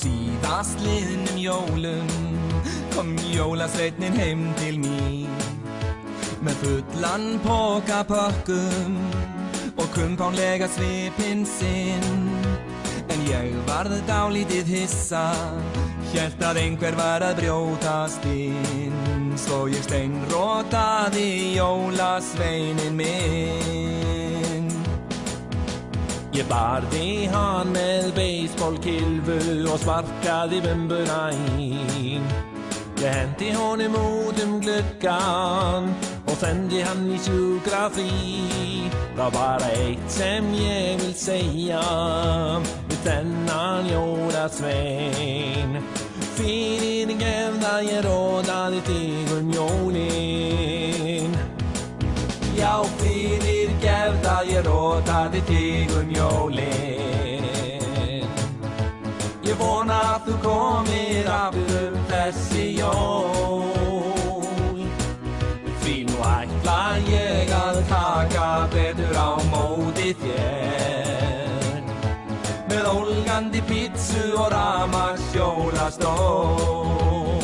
síðast liðnum jólum kom jólasveinninn heim til mín með fullan poka pökkum og kumpánlega svipinn sinn. En ég varð dálítið hissa, hélt að einhver var að brjótast inn, svo ég steinrotaði jólasveinin minn. Ég barði hann með beisbólkylfu og sparkaði bumbuna inn. Ég hendi honum út gluggan og sendi hann í sjúkrafrí. Það bara eitt sem ég vil segja við þennan jólasvein. Fyrirgefðu að ég rótaði þig jólin. Já, fyrirgefðu að ég rótaði þig jólin. Ég vona að þú komir aftur þessi jól. Því nú ætla ég að taka betur á móti þér með ólgandi pítsu og rafmagnsjólastól.